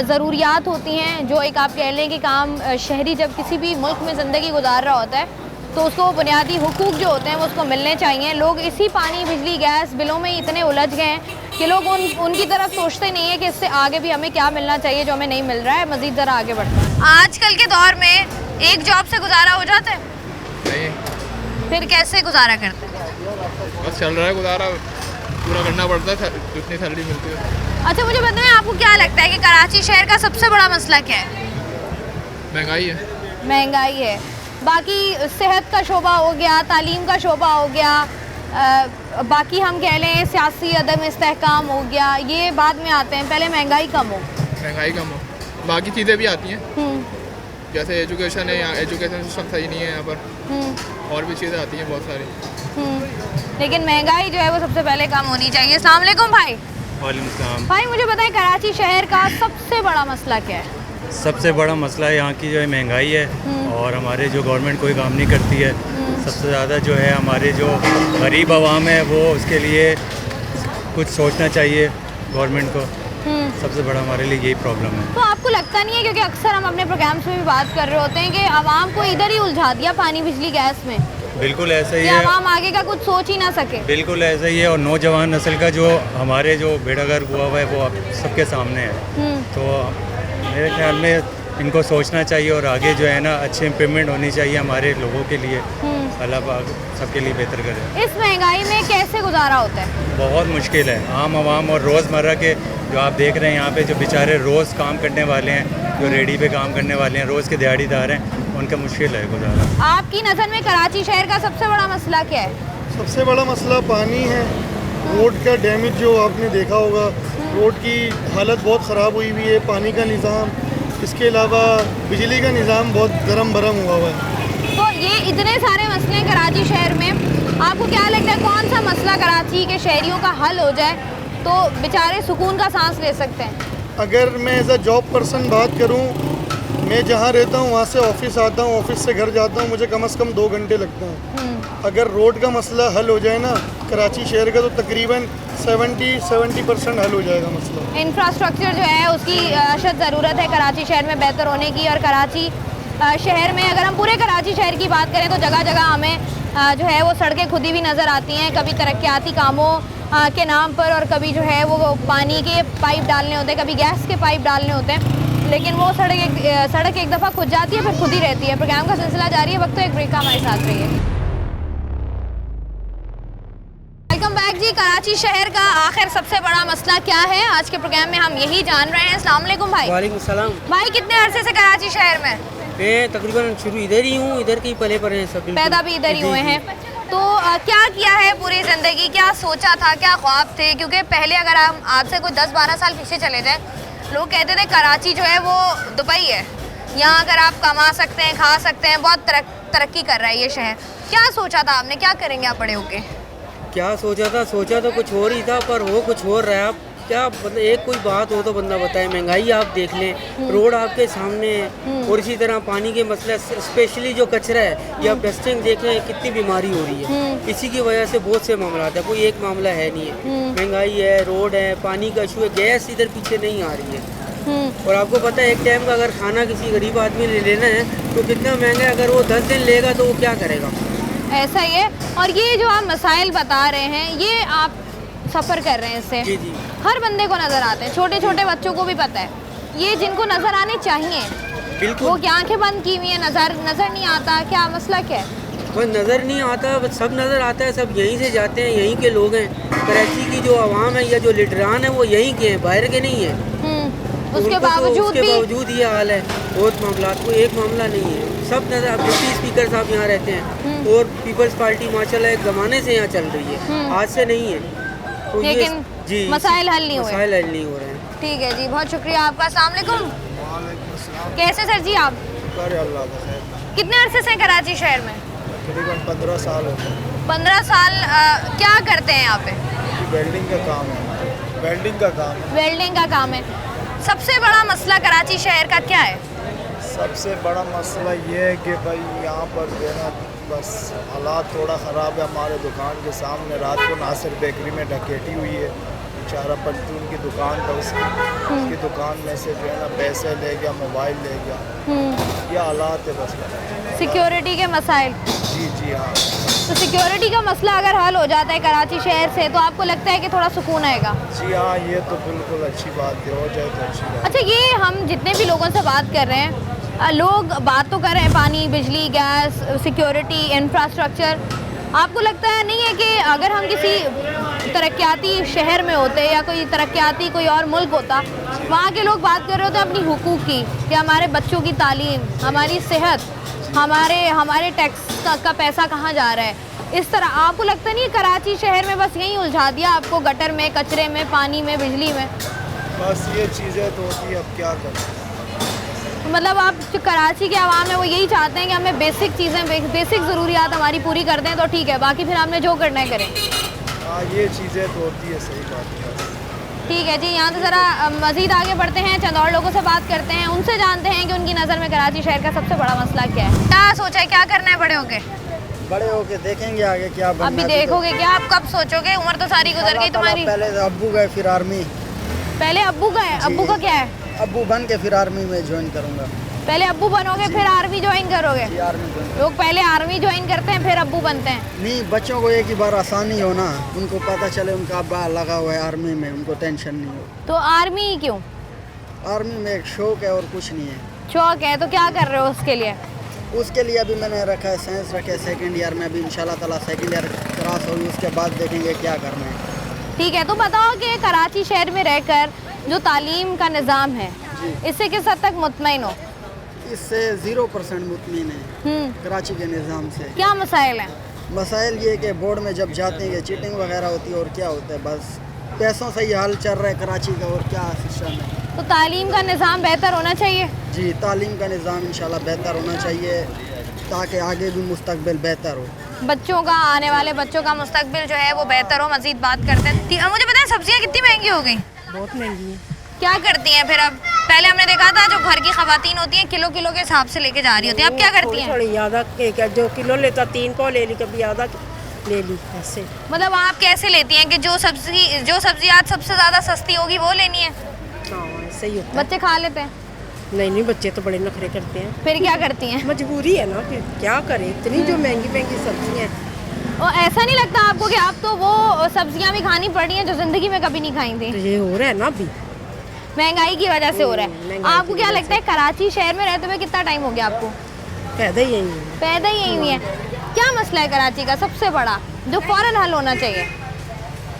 ज़रूरियात होती हैं, जो एक आप कह लें कि काम शहरी जब किसी भी मुल्क में ज़िंदगी गुजार रहा होता है तो उसको बुनियादी हुकूक जो होते हैं वो उसको मिलने चाहिए। लोग इसी पानी, बिजली, गैस बिलों में इतने उलझ गए हैं कि लोग उनकी तरफ सोचते नहीं है कि इससे आगे भी हमें क्या मिलना चाहिए जो हमें नहीं मिल रहा है। मज़ीद ज़रा आगे बढ़ते हैं। आजकल के दौर में एक जॉब से गुजारा हो जाता है? नहीं। फिर कैसे गुजारा करते हैं? बस चल रहा है गुजारा, पूरा करना पड़ता है जितनी सैलरी मिलती है। अच्छा, मुझे बताएं आपको क्या लगता है कि कराची शहर का सबसे बड़ा मसला क्या है? महंगाई है। महंगाई है। बाकी सेहत का शोबा हो गया, तालीम का शोबा हो गया, बाकी हम कह लें सियासी अदम इस्तेहकाम हो गया, ये बाद में आते हैं, पहले महंगाई कम हो। महंगाई कम हो, बाकी चीज़ें भी आती हैं, जैसे एजुकेशन है, यहाँ एजुकेशन सिस्टम सही नहीं है यहाँ पर, और भी चीज़ें आती हैं बहुत सारी। लेकिन महंगाई जो है वो सबसे पहले कम होनी चाहिए। अस्सलाम वालेकुम भाई। वालेकुम सलाम। भाई मुझे बताएं कराची शहर का सबसे बड़ा मसला क्या है? सबसे बड़ा मसला यहाँ की जो है महंगाई है, और हमारे जो गवर्नमेंट कोई काम नहीं करती है। सबसे ज़्यादा जो है हमारे जो गरीब आवाम है वो उसके लिए कुछ सोचना चाहिए गवर्नमेंट को। सबसे बड़ा हमारे लिए यही प्रॉब्लम है। तो आपको लगता नहीं है, क्योंकि अक्सर हम अपने प्रोग्राम्स में भी बात कर रहे होते हैं कि आवाम को इधर ही उलझा दिया पानी, बिजली, गैस में? बिल्कुल ऐसा ही कि है। आवाम आगे का कुछ सोच ही ना सके। बिल्कुल ऐसा ही है, और नौजवान नस्ल का जो हमारे जो बेड़ागर्क हुआ हुआ है वो अब सबके सामने है। तो मेरे ख्याल में इनको सोचना चाहिए और आगे जो है ना अच्छी इम्प्रूवमेंट होनी चाहिए हमारे लोगों के लिए। अल्लाह पाक सबके लिए बेहतर करे। इस महंगाई में कैसे गुजारा होता है? बहुत मुश्किल है। आम आवाम और रोज़मर्रा के जो आप देख रहे हैं यहाँ पे जो बेचारे रोज़ काम करने वाले हैं, जो रेडी पे काम करने वाले हैं, रोज़ के दिहाड़ीदार हैं, उनका मुश्किल है गुजारा। आपकी नज़र में कराची शहर का सबसे बड़ा मसला क्या है? सबसे बड़ा मसला पानी है। रोड का डैमेज जो आपने देखा होगा, रोड की हालत बहुत ख़राब हुई हुई है, पानी का निज़ाम, इसके अलावा बिजली का निज़ाम बहुत गरम बरम हुआ हुआ है। तो ये इतने सारे मसले हैं कराची शहर में, आपको क्या लगता है कौन सा मसला कराची के शहरियों का हल हो जाए तो बेचारे सुकून का सांस ले सकते हैं? अगर मैं एज अ जॉब पर्सन बात करूं, मैं जहां रहता हूं वहां से ऑफिस आता हूं, ऑफिस से घर जाता हूं, मुझे कम से कम 2 घंटे लगते हैं। अगर रोड का मसला हल हो जाए ना कराची शहर का, तो तकरीबन 70% हल हो जाएगा मसला। इंफ्रास्ट्रक्चर जो है उसकी अशद ज़रूरत है कराची शहर में बेहतर होने की। और कराची शहर में अगर हम पूरे कराची शहर की बात करें तो जगह जगह हमें जो है वो सड़कें खुदी भी नज़र आती हैं, कभी तरक्याती कामों के नाम पर, और कभी जो है वो पानी के पाइप डालने होते हैं, कभी गैस के पाइप डालने होते हैं, लेकिन वो सड़क एक दफ़ा खुद जाती है फिर खुद ही रहती है। प्रोग्राम का सिलसिला जारी है, वक्त तो एक ब्रेक का हमारे साथ रहिए। वेलकम बैक जी। कराची शहर का आखिर सबसे बड़ा मसला क्या है, आज के प्रोग्राम में हम यही जान रहे हैं। अस्सलाम वालेकुम भाई। वालेकुम सलाम। भाई कितने अरसे से कराची शहर में? मैं तकरीबन शुरू इधर ही हूँ, इधर के ही पले पर हैं सब। पैदा भी इधर ही हुए हैं। तो क्या किया है पूरी ज़िंदगी, क्या सोचा था, क्या ख्वाब थे? क्योंकि पहले अगर हम आपसे कोई 10-12 साल पीछे चले जाएं, लोग कहते थे कराची जो है वो दुबई है, यहाँ अगर आप कमा सकते हैं, खा सकते हैं, बहुत तरक्की कर रहा है ये शहर। क्या सोचा था आपने, क्या करेंगे आप बड़े होके? क्या सोचा तो कुछ और ही था, पर वो कुछ और रहा। आप क्या मतलब एक कोई बात हो तो बंदा बताए। महंगाई आप देख लें, रोड आपके सामने है, और इसी तरह पानी के मसले, स्पेशली जो कचरा है या डस्टिंग देखें कितनी बीमारी हो रही है, इसी की वजह से बहुत से मामला है, कोई एक मामला है नहीं है। महंगाई है, रोड है, पानी का इशू है, गैस इधर पीछे नहीं आ रही है। और आपको पता है एक टाइम का अगर खाना किसी गरीब आदमी ने लेना है तो कितना महंगा है, अगर वो 10 दिन लेगा तो वो क्या करेगा? ऐसा ही है। और ये जो आप मसाइल बता रहे हैं, ये आप सफ़र कर रहे हैं इससे, हर बंदे को नज़र आते हैं, छोटे छोटे बच्चों को भी पता है, ये जिनको नज़र आने चाहिए बिल्कुल। वो क्या आंखें बंद की हुई है, नजर नहीं आता, क्या मसला क्या है? बस नज़र नहीं आता, बस सब नज़र आता है, सब यहीं से जाते हैं, यहीं के लोग हैं। कराची की जो आवाम है या जो लीडरान है वो यहीं के हैं, बाहर के नहीं है। उसके बावजूद ये हाल है। बहुत मामला, कोई एक मामला नहीं है, सब नज़र। अब डिप्टी स्पीकर साहब यहाँ रहते हैं और पीपल्स पार्टी माशाल्लाह एक ज़माने से यहाँ चल रही है, आज से नहीं है। तो लेकिन जी मसाइल हल नहीं हुए। मसाइल हल नहीं हो रहे हैं। ठीक है जी, बहुत शुक्रिया आपका। अस्सलाम वालेकुम। कैसे सर जी आप? कितने अरसे से कराची शहर में? तकरीबन 15 साल होते हैं। 15 साल। क्या करते हैं यहाँ पे? वेल्डिंग का काम है। वेल्डिंग का काम है। सबसे बड़ा मसला कराची शहर का क्या है? सबसे बड़ा मसला ये है कि भाई यहाँ पर जो है ना, बस हालात थोड़ा ख़राब है। हमारे दुकान के सामने रात को नासिर बेकरी में डकैती हुई है। बेचारा पल्टून की दुकान था, उसकी दुकान में से जो है ना पैसे ले गया, मोबाइल ले गया। ये हालात है बस। सिक्योरिटी के मसाइल। जी हाँ। तो सिक्योरिटी का मसला अगर हल हो जाता है कराची शहर से तो आपको लगता है कि थोड़ा सुकून आएगा? जी हाँ, ये तो बिल्कुल अच्छी बात है, हो जाए तो अच्छी बात। अच्छा, ये हम जितने भी लोगों से बात कर रहे हैं, लोग बात तो कर रहे हैं पानी, बिजली, गैस, सिक्योरिटी, इंफ्रास्ट्रक्चर। आपको लगता है नहीं है कि अगर हम किसी तरक्याती शहर में होते या कोई तरक्याती कोई और मुल्क होता, वहाँ के लोग बात कर रहे होते अपनी हुकूक की, कि हमारे बच्चों की तालीम, हमारी सेहत, हमारे टैक्स का पैसा कहाँ जा रहा है, इस तरह आपको लगता नहीं है कराची शहर में बस यही उलझा दिया आपको, गटर में, कचरे में, पानी में, बिजली में? बस ये चीज़ें तो होती है, अब क्या करें। मतलब आप जो कराची के आवाम है वो यही चाहते हैं कि हमें बेसिक चीज़ें, बेसिक ज़रूरियात हमारी पूरी कर दें तो ठीक है, बाकी फिर हमने जो करना है करें। हाँ, ये चीज़ें तो होती है, सही बात है। ठीक है जी, यहाँ से ज़रा मज़ीद आगे बढ़ते हैं, चंद और लोगों से बात करते हैं, उनसे जानते हैं कि उनकी नज़र में कराची शहर का सबसे बड़ा मसला क्या है। क्या सोचा है, क्या करना है बड़े होके? बड़े होके देखेंगे आगे क्या बनना। अभी देखोगे क्या? आप कब सोचोगे? उम्र तो सारी गुजर गई तुम्हारी। पहले अब्बू गए, फिर आर्मी। पहले अब्बू गए? अब्बू का क्या है? अब्बू बन के फिर आर्मी में ज्वाइन करूँगा। पहले अब्बू बनोगे फिर आर्मी ज्वाइन करोगे? आर्मी। लोग पहले आर्मी ज्वाइन करते हैं फिर अब्बू बनते हैं। नहीं, बच्चों को एक ही बार आसानी हो ना, उनको पता चले उनका अब्बा लगा हुआ है आर्मी में, उनको टेंशन नहीं हो। तो आर्मी क्यों? आर्मी में एक शौक है और कुछ नहीं है। शौक है तो क्या कर रहे हो उसके लिए? उसके लिए अभी मैंने रखा है साइंस रखे, सेकेंड ईयर में। अभी इंशाल्लाह ताला सेकेंड ईयर क्रॉस होगी, उसके बाद देखेंगे क्या करना है। ठीक है, तो बताओ कि कराची शहर में रहकर जो तालीम का निज़ाम है इससे किस हद तक मुतमईन हो? इससे 0% मुतमईन है कराची के निज़ाम से। क्या मसाइल हैं? मसाइल ये कि बोर्ड में जब जाते हैं चीटिंग वगैरह होती है, और क्या होता है, बस पैसों से ही हाल चल रहा है कराची का, और क्या सिस्टम है। तो तालीम का निज़ाम बेहतर होना चाहिए। जी, तालीम का निज़ाम इंशाल्लाह बेहतर होना चाहिए ताकि आगे भी मुस्तकबिल बेहतर हो। बच्चों का, आने वाले बच्चों का मुस्तकबिल जो है वो बेहतर हो। मज़ीद बात करते हैं। मुझे बताएं, सब्जियाँ कितनी महंगी हो गई? बहुत महंगी है। क्या करती हैं फिर? अब पहले हमने देखा था जो घर की खवातीन होती हैं किलो के हिसाब से लेके जा रही होती हैं, अब क्या करती हैं? थोड़ी आधा जो किलो लेता 3 पाव ले ली, कभी आधा ले ली ऐसे। मतलब आप कैसे लेती हैं कि जो सब्जी आज सबसे ज़्यादा सस्ती होगी वो लेनी है? सही होता है। बच्चे खा लेते हैं? नहीं, बच्चे तो बड़े नखरे करते हैं। फिर क्या करती हैं? मजबूरी है ना, फिर क्या करें, इतनी जो महंगी सब्जियाँ हैं। और ऐसा नहीं लगता आपको कि आप तो वो सब्जियां भी खानी पड़ रही हैं जो जिंदगी में कभी नहीं खाई थी? तो ये हो रहा है ना, अभी महंगाई की वजह से हो रहा है। आपको क्या लगता है कराची शहर में रहते हुए कितना टाइम हो गया आपको? पैदा ही यही हुई है। क्या मसला है कराची का सबसे बड़ा जो फौरन हल होना चाहिए?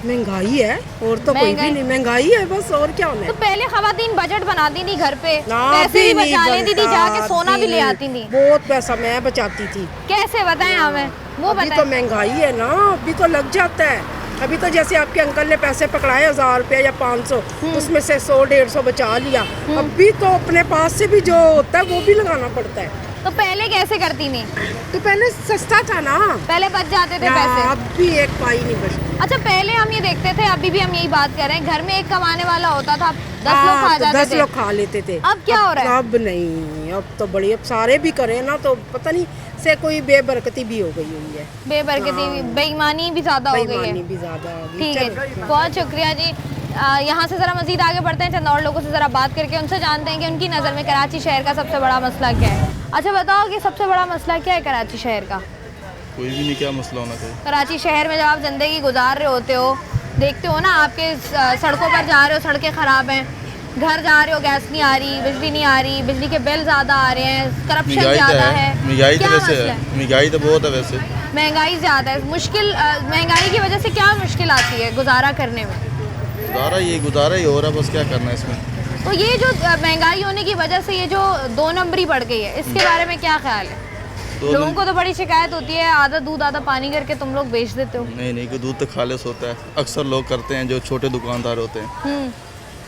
महंगाई है, और तो कोई भी नहीं, महंगाई है बस, और क्या होना है। तो पहले खवातीन बजट बनाती थी घर पे, पैसे भी बचा लेती थी, जाके सोना भी ले आती थी। बहुत पैसा मैं बचाती थी। कैसे बताएं हमें वो बताएं। तो महंगाई है ना, अभी तो लग जाता है। अभी तो जैसे आपके अंकल ने पैसे पकड़ाए 1000 रुपया या 500, उसमें से 100-150 बचा लिया। अभी तो अपने पास से भी जो होता है वो भी लगाना पड़ता है। तो पहले कैसे करती थी? तो पहले सस्ता था ना, पहले बच जाते थे पैसे। अब भी एक पाई नहीं बचती। अच्छा, पहले हम ये देखते थे, अभी भी हम यही बात कर रहे हैं, घर में एक कमाने वाला होता था, 10 लोग खा जाते थे। 10 लोग खा लेते थे। अब क्या हो रहा है? अब नहीं, अब तो बड़ी, अब सारे भी करें ना तो पता नहीं से कोई बेबरकती भी हो गई हुई है। बेबरकती, बेईमानी भी ज्यादा हो गई है। बेईमानी भी ज्यादा हो गई। ठीक है, बहुत शुक्रिया जी। यहाँ से ज़रा मज़ीद आगे बढ़ते हैं, चंद और लोगों से ज़रा बात करके उनसे जानते हैं कि उनकी नज़र में कराची शहर का सबसे बड़ा मसला क्या है। अच्छा बताओ कि सबसे बड़ा मसला क्या है कराची शहर का? कोई भी नहीं, क्या मसला होना चाहिए? कराची शहर में जब आप ज़िंदगी गुजार रहे होते हो, देखते हो ना आपके सड़कों पर जा रहे हो, सड़कें ख़राब हैं, घर जा रहे हो, गैस नहीं आ रही, बिजली नहीं आ रही, बिजली के बिल ज़्यादा आ रहे हैं, करप्शन ज़्यादा है, महंगाई तो क्या वैसे मसला है, महंगाई तो बहुत है वैसे, महंगाई ज़्यादा है, मुश्किल महंगाई की वजह से क्या मुश्किल आती है गुजारा करने में? गुजारा ही हो रहा है, बस क्या करना है इसमें। तो ये जो महंगाई होने की वजह से ये जो 2 नंबरी बढ़ गई है, इसके बारे में क्या ख्याल है? लोगों को तो बड़ी शिकायत होती है, आधा दूध आधा पानी करके तुम लोग बेच देते हो। नहीं कोई दूध तो खालिश होता है, अक्सर लोग करते हैं जो छोटे दुकानदार होते हैं,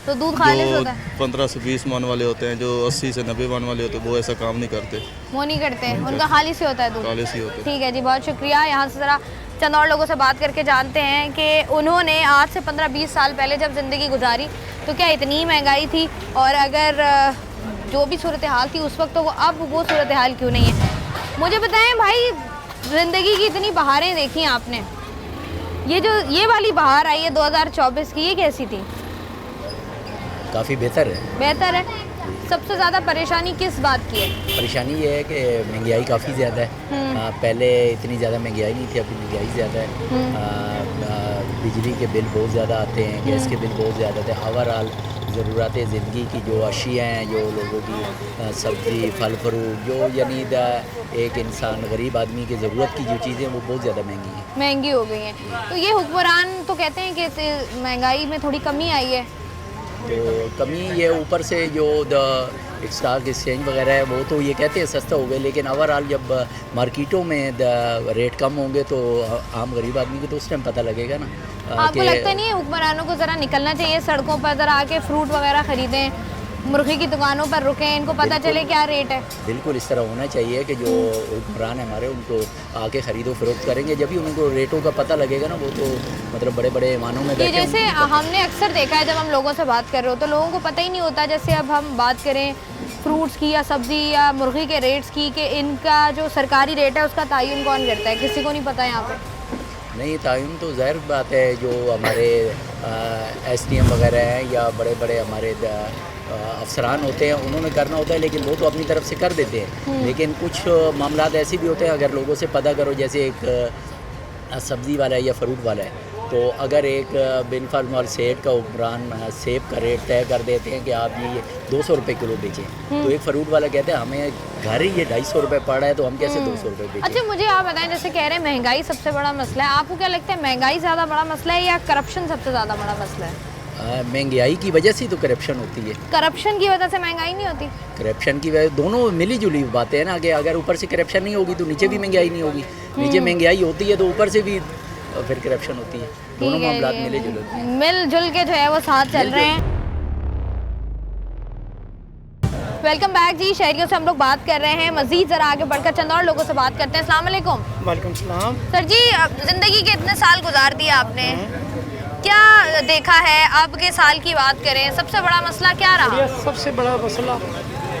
तो दूध खालिश जो होता है, 15 से 20 मन वाले होते हैं, जो 80 से 90 मन वाले होते हैं, वो ऐसा काम नहीं करते, वो नहीं करते हैं, उनका खालिश ही होता है दूध। खालिश ही होता है। ठीक है जी, बहुत शुक्रिया। यहाँ से ज़रा चंद और लोगों से बात करके जानते हैं कि उन्होंने आज से 15-20 साल पहले जब ज़िंदगी गुजारी तो क्या इतनी महंगाई थी, और अगर जो भी सूरत हाल थी उस वक्त, तो वो अब वो सूरत हाल क्यों नहीं है? मुझे बताएं भाई, ज़िंदगी की इतनी बहारें देखी आपने, ये वाली बहार आई है 2024 की, ये कैसी थी? काफ़ी बेहतर है। बेहतर है। सबसे ज़्यादा परेशानी किस बात की है? परेशानी ये है कि महंगाई काफ़ी ज़्यादा है। पहले इतनी ज़्यादा महंगाई नहीं थी, अभी महंगाई ज़्यादा है। बिजली के बिल बहुत ज़्यादा आते हैं, गैस के बिल बहुत ज़्यादा आते हैं। ओवरऑल ज़रूरत ज़िंदगी की जो अशिया हैं, जो लोगों की सब्ज़ी फल फ्रूट, जो यानी एक इंसान गरीब आदमी की ज़रूरत की जो चीज़ें वो बहुत ज़्यादा महंगी हो गई हैं। तो ये हुक्मरान तो कहते हैं कि महंगाई में थोड़ी कमी आई है, तो कमी ये ऊपर से जो स्टॉक एक्सचेंज वगैरह है वो तो ये कहते हैं सस्ता हो गया, लेकिन ओवरऑल जब मार्केटों में रेट कम होंगे तो आम गरीब आदमी को तो उस टाइम पता लगेगा ना। आपको लगता नहीं है हुक्मरानों को ज़रा निकलना चाहिए सड़कों पर, ज़रा आके फ्रूट वगैरह ख़रीदें, मुर्गी की दुकानों पर रुकें, इनको पता चले क्या रेट है? बिल्कुल इस तरह होना चाहिए कि जो हुक्मरान है हमारे, उनको आके ख़रीदो फरोख्त करेंगे, जब भी उनको रेटों का पता लगेगा ना, वो तो मतलब बड़े बड़े मानों में ये जैसे हमने अक्सर देखा है जब हम लोगों से बात कर रहे हो तो लोगों को पता ही नहीं होता। जैसे अब हम बात करें फ्रूट्स की या सब्ज़ी या मुर्गी के रेट्स की, कि इनका जो सरकारी रेट है उसका तयन कौन करता है? किसी को नहीं पता यहाँ पे। नहीं, तयन तो ज़ाहिर बात है, जो हमारे SDM वगैरह हैं या बड़े बड़े हमारे अफसरान होते हैं, उन्होंने करना होता है, लेकिन वो तो अपनी तरफ से कर देते हैं। लेकिन कुछ मामलात ऐसे भी होते हैं, अगर लोगों से पता करो, जैसे एक सब्ज़ी वाला है या फ्रूट वाला है, तो अगर एक बिनफर्मल सेठ का हुक्मरान सेब का रेट तय कर देते हैं कि आप ये 200 रुपये किलो बेचें, तो एक फ्रूट वाला कहते हैं हमें घर ही ये 250 रुपये पड़ रहा है, तो हम कैसे 200 रुपये बेचें? अच्छा, मुझे आप बताएं, जैसे कह रहे हैं महंगाई सबसे बड़ा मसला है, आपको क्या लगता है महंगाई ज़्यादा बड़ा मसला है या करप्शन सबसे ज़्यादा बड़ा मसला है? महंगाई की वजह से तो करप्शन होती है। करप्शन की वजह से महंगाई नहीं होती? करप्शन की वजह, दोनों मिली जुली बातें हैं ना, कि अगर ऊपर से करप्शन नहीं होगी तो नीचे भी महंगाई नहीं होगी, नीचे महंगाई होती है तो ऊपर से भी फिर करप्शन होती है। दोनों मामलात मिलजुल के जो है वो साथ चल रहे हैं। वेलकम बैक जी। शहरियों से हम लोग बात कर रहे हैं, मजीद ज़रा आगे बढ़कर चंद और लोगों से बात करते हैं। अस्सलाम वालेकुम। वालेकुम सलाम। सर जी, ज़िंदगी के इतने साल गुजार दिए आपने, क्या देखा है? अब के साल की बात करें, सबसे बड़ा मसला क्या रहा? सबसे बड़ा मसला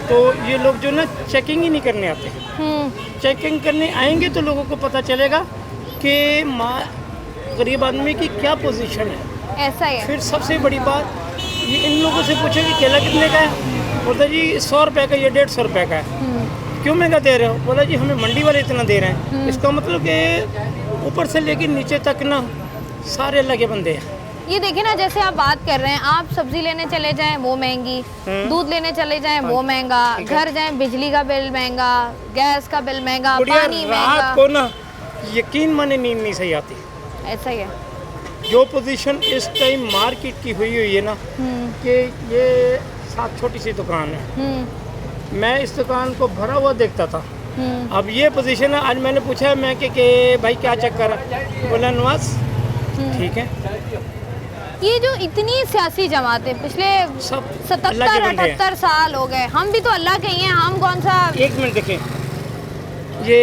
तो ये लोग जो ना चेकिंग ही नहीं करने आते। चेकिंग करने आएंगे तो लोगों को पता चलेगा कि गरीब आदमी की क्या पोजीशन है। ऐसा ही है। फिर सबसे बड़ी बात ये, इन लोगों से पूछे कि केला कितने का है, बोलता जी 100 रुपये का, ये 150 रुपये का है। क्यों महंगा दे रहे हो? बोला जी हमें मंडी वाले इतना दे रहे हैं। इसका मतलब कि ऊपर से लेकर नीचे तक ना सारे लगे बंदे हैं। ये देखिए ना, जैसे आप बात कर रहे हैं, आप सब्जी लेने चले जाएं वो महंगी, दूध लेने चले जाएं वो महंगा, घर जाएं बिजली का बिल महंगा, गैस का बिल महंगा, पानी महंगा। रात को ना यकीन माने नींद नहीं सही आती। ऐसा ही है। जो पोजीशन इस टाइम मार्केट की हुई है ना, कि ये साथ छोटी सी दुकान है, मैं इस दुकान को भरा हुआ देखता था, अब ये पोजीशन है। आज मैंने पूछा मैं कि भाई क्या चक्कर है? बोला नवाज ठीक है। ये जो इतनी सियासी जमातें पिछले 77-78 साल हो गए, हम भी तो अल्लाह के ही हैं, हम कौन सा? एक मिनट देखें, ये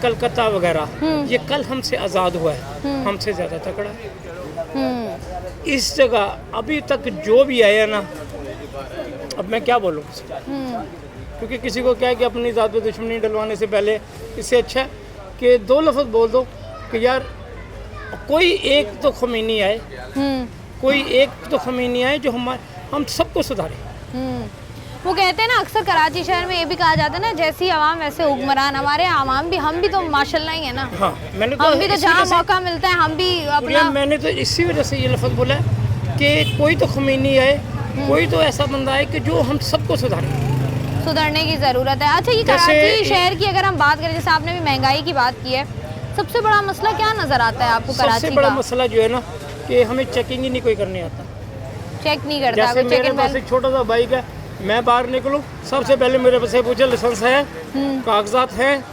कलकत्ता वगैरह ये कल हमसे आज़ाद हुआ है, हमसे ज़्यादा तकड़ा है। इस जगह अभी तक जो भी आया ना, अब मैं क्या बोलूँ, क्योंकि किसी को क्या है कि अपनी ज़ात पे दुश्मनी डलवाने से पहले इससे अच्छा है कि 2 लफ्ज़ बोल दो कि यार कोई एक तो खमीनी आए, कोई एक तो खमीनी आए जो हम सबको सुधारे। वो कहते हैं ना, अक्सर कराची शहर में ये भी कहा जाता है ना, जैसी आवाम वैसे हुक्मरान। हमारे आवाम भी, हम भी तो माशाल्लाह ही है ना। हाँ, मैंने तो हम भी तो जहाँ मौका मिलता है हम भी अपना। मैंने तो इसी वजह से ये लफ्ज़ बोला कि कोई तो खमीनी आए कोई तो ऐसा बंदा है कि जो हम सबको सुधरने की ज़रूरत है। अच्छा, ये कराची शहर की अगर हम बात करें, जैसे आपने भी महंगाई की बात की है, सबसे बड़ा मसला क्या नज़र आता है आपको कराची का? सबसे बड़ा मसला जो है ना कि हमें चेकिंग ही नहीं कोई करने आता। चेक नहीं करता। जैसे मेरे पास एक छोटा सा बाइक है, मैं बाहर निकलूं सबसे पहले मेरे पास पूछे लाइसेंस है, कागजात हैं,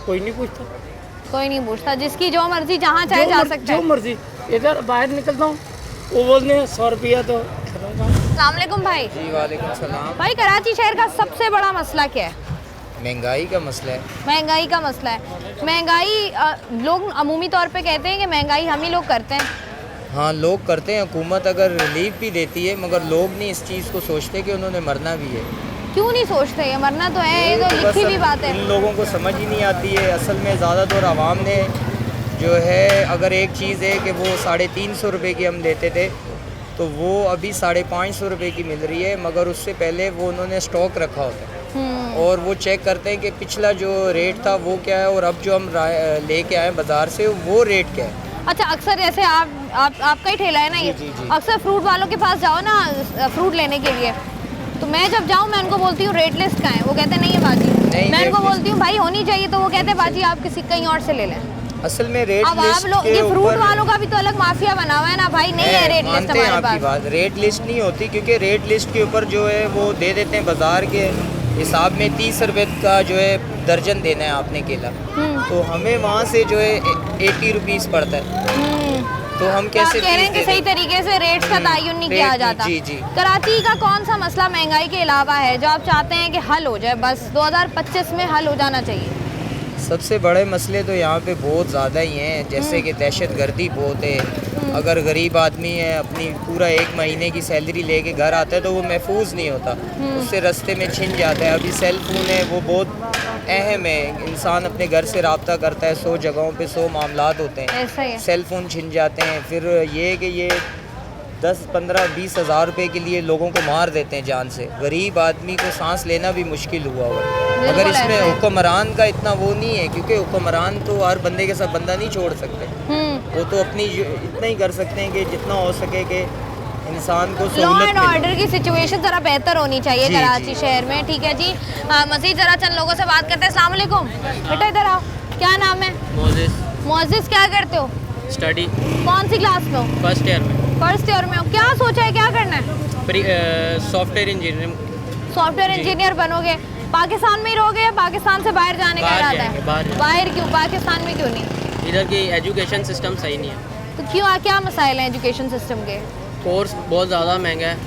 कोई नहीं पूछता। कोई नहीं पूछता, जिसकी जो मर्जी जहाँ चाहे जा सकता है। जो मर्जी, इधर बाहर निकलता हूँ वो बोलते हैं 100 रुपया तो। अस्सलाम वालेकुम भाई। जी वालेकुम सलाम। भाई, कराची शहर का सबसे बड़ा मसला क्या है? महंगाई का मसला है। महंगाई का मसला है। महंगाई लोग अमूमी तौर पे कहते हैं कि महंगाई हम ही लोग करते हैं। हाँ, लोग करते हैं, हुकूमत अगर रिलीफ भी देती है, मगर लोग नहीं इस चीज़ को सोचते कि उन्होंने मरना भी है। क्यों नहीं सोचते? ये मरना तो है, ये तो लिखी हुई बात है। इन लोगों को समझ ही नहीं आती है। असल में ज़्यादातर आवाम ने जो है, अगर एक चीज़ है कि वो 350 रुपये की हम लेते थे, तो वो अभी 550 रुपये की मिल रही है, मगर उससे पहले वो उन्होंने स्टॉक रखा होता है और वो चेक करते हैं कि पिछला जो रेट था वो क्या है और अब जो हम लेके आए बाज़ार से वो रेट क्या है। अच्छा, अक्सर जैसे आपका ही ठेला है ना ये, अक्सर फ्रूट वालों के पास जाओ ना फ्रूट लेने के लिए, तो मैं जब जाऊँ मैं उनको बोलती हूँ रेट लिस्ट का है, वो कहते नहीं है बाजी। मैं उनको बोलती हूँ भाई होनी चाहिए, तो वो कहते हैं बाजी आप किसी कहीं और से ले लें। असल में रेट अब आप लोग, ये फ्रूट वालों का भी तो अलग माफिया बना हुआ है ना भाई, नहीं है रेट लिस्ट हमारे पास। बात रेट लिस्ट नहीं होती, क्योंकि रेट लिस्ट के ऊपर जो है वो दे देते हैं बाजार के हिसाब में 30 रुपये का जो है दर्जन देना है आपने केला, तो हमें वहाँ से जो है 80 रुपीज़ पड़ता है। तो हम कैसे कह रहे हैं कि सही तरीके से रेट्स का तयन नहीं किया जाता। जी जी। कराची का कौन सा मसला महंगाई के अलावा है जो आप चाहते हैं कि हल हो जाए, बस 2025 में हल हो जाना चाहिए? सबसे बड़े मसले तो यहाँ पे बहुत ज़्यादा ही हैं, जैसे कि दहशत गर्दी बहुत है। अगर गरीब आदमी है अपनी पूरा 1 महीने की सैलरी लेके घर आता है तो वो महफूज नहीं होता, उससे रास्ते में छिन जाता है। अभी सेल फोन है वो बहुत अहम है, इंसान अपने घर से रब्ता करता है, 100 जगहों पे 100 मामलात होते हैं, सेल फ़ोन छिन जाते हैं। फिर ये कि ये 10, 15, 20 हज़ार रुपये के लिए लोगों को मार देते हैं जान से। गरीब आदमी को सांस लेना भी मुश्किल हुआ हुआ है। अगर इसमें हुक्मरान का इतना वो नहीं है, क्योंकि हुक्मरान तो हर बंदे के साथ बंदा नहीं छोड़ सकते, वो तो अपनी इतना ही कर सकते हैं कि जितना हो सके कि इंसान को लॉ एंड ऑर्डर की सिचुएशन ज़रा बेहतर होनी चाहिए कराची शहर में। ठीक है जी, मज़ीद ज़रा चंद लोगों से बात करते हैं। अस्सलाम वालेकुम बेटा, इधर आओ। क्या नाम है? मोजिस। क्या करते हो? स्टडी। कौन सी क्लास में हो? फर्स्ट ईयर में। फर्स्ट ईयर में हो। क्या सोचा है, क्या करना है? Software engineering. सॉफ्टवेयर इंजीनियर बनोगे? पाकिस्तान में ही रहोगे या पाकिस्तान से बाहर जाने का इरादा है? बाहर क्यों? पाकिस्तान में क्यों नहीं? इधर की एजुकेशन सिस्टम सही नहीं है। तो क्यों, क्या मसाइल हैं एजुकेशन सिस्टम के? कोर्स बहुत ज़्यादा महंगा है,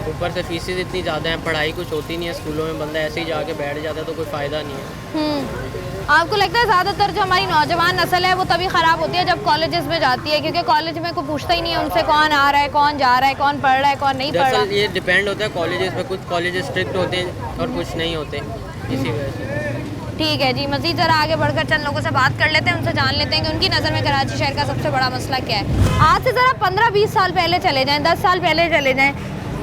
ऊपर से फीसेस इतनी ज़्यादा हैं, पढ़ाई कुछ होती नहीं है स्कूलों में, बंदा ऐसे ही जाके बैठ जाता है तो कोई फ़ायदा नहीं है। आपको लगता है ज़्यादातर जो हमारी नौजवान नस्ल है वो तभी ख़राब होती है जब कॉलेजेस में जाती है, क्योंकि कॉलेज में कोई पूछता ही नहीं है उनसे कौन आ रहा है, कौन जा रहा है, कौन पढ़ रहा है, कौन नहीं पढ़ रहा? ये डिपेंड होता है कॉलेजेस पे, कुछ कॉलेजेस स्ट्रिक्ट होते हैं और कुछ नहीं होते, इसी वजह से। ठीक है जी, मज़ीद ज़रा आगे बढ़कर चंद लोगों से बात कर लेते हैं, उनसे जान लेते हैं कि उनकी नज़र में कराची शहर का सबसे बड़ा मसला क्या है। आज से ज़रा 15-20 साल पहले चले जाएं, 10 साल पहले चले जाएं,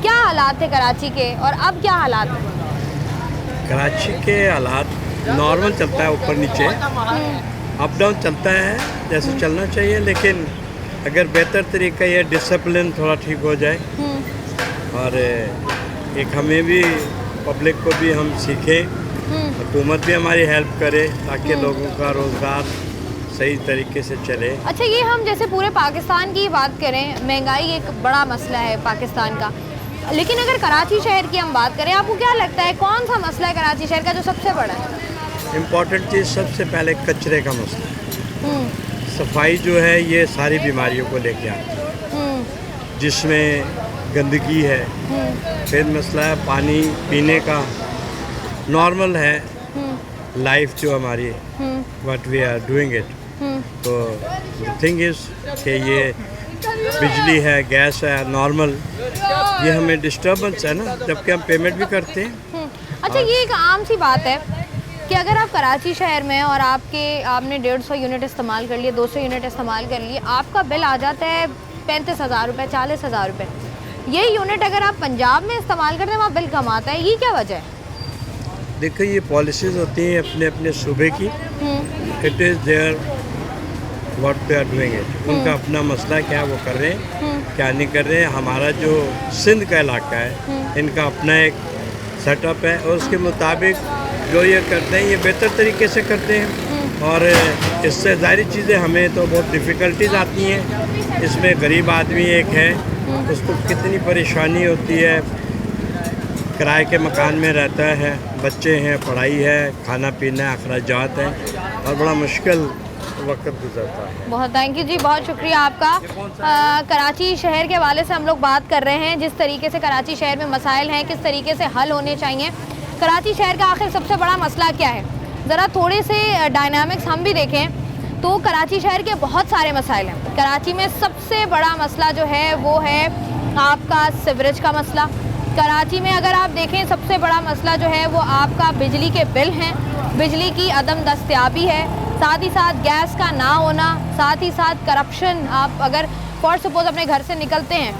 क्या हालात थे कराची के और अब क्या हालात हैं? कराची के हालात नॉर्मल चलता है, ऊपर नीचे अप डाउन चलता है जैसे चलना चाहिए, लेकिन अगर बेहतर तरीका ये डिसिप्लिन थोड़ा ठीक हो जाए और एक हमें भी पब्लिक को भी हम सीखें, हुकूमत भी हमारी हेल्प करे ताकि लोगों का रोज़गार सही तरीके से चले। अच्छा, ये हम जैसे पूरे पाकिस्तान की बात करें, महंगाई एक बड़ा मसला है पाकिस्तान का, लेकिन अगर कराची शहर की हम बात करें, आपको क्या लगता है कौन सा मसला है कराची शहर का जो सबसे बड़ा है? इम्पॉर्टेंट चीज़ सबसे पहले कचरे का मसला है। सफाई जो है ये सारी बीमारियों को लेके आती है, जिसमें गंदगी है। फिर मसला है पानी पीने का, नॉर्मल है लाइफ जो हमारी, what we are doing it. तो थिंग इज़ कि ये बिजली है, गैस है, नॉर्मल, ये हमें डिस्टर्बेंस है ना, जबकि हम पेमेंट भी करते हैं। अच्छा, ये एक आम सी बात है कि अगर आप कराची शहर में और आपने 150 यूनिट इस्तेमाल कर लिए, 200 यूनिट इस्तेमाल कर लिए, आपका बिल आ जाता है 35,000 रुपये, 40,000 रुपये। यही यूनिट अगर आप पंजाब में इस्तेमाल करते हैं वहाँ बिल कम आता है, ये क्या वजह है? देखिए, ये पॉलिसीज़ होती हैं अपने अपने सूबे की, it is there what they are doing it, उनका अपना मसला क्या है वो कर रहे हैं। क्या नहीं कर रहे हैं। हमारा जो सिंध का इलाका है इनका अपना एक सेटअप है और उसके मुताबिक जो ये करते हैं ये बेहतर तरीके से करते हैं और इससे ज़ाहिर चीज़ें हमें तो बहुत डिफ़िकल्टीज आती हैं। इसमें गरीब आदमी एक है, उसको कितनी परेशानी होती है, किराए के मकान में रहता है, बच्चे हैं, पढ़ाई है, खाना पीना, अखराजात हैं और बड़ा मुश्किल वक्त गुजरता है। बहुत थैंक यू जी, बहुत शुक्रिया आपका। कराची शहर के हवाले से हम लोग बात कर रहे हैं, जिस तरीके से कराची शहर में मसाइल हैं, किस तरीके से हल होने चाहिए। कराची शहर का आखिर सबसे बड़ा मसला क्या है, ज़रा थोड़े से डायनामिक्स हम भी देखें तो कराची शहर के बहुत सारे मसाइल हैं। कराची में सबसे बड़ा मसला जो है वो है आपका सीवरेज का मसला। कराची में अगर आप देखें सबसे बड़ा मसला जो है वो आपका बिजली के बिल हैं, बिजली की अदम दस्तयाबी है, साथ ही साथ गैस का ना होना, साथ ही साथ करप्शन। आप अगर फॉर सपोज अपने घर से निकलते हैं,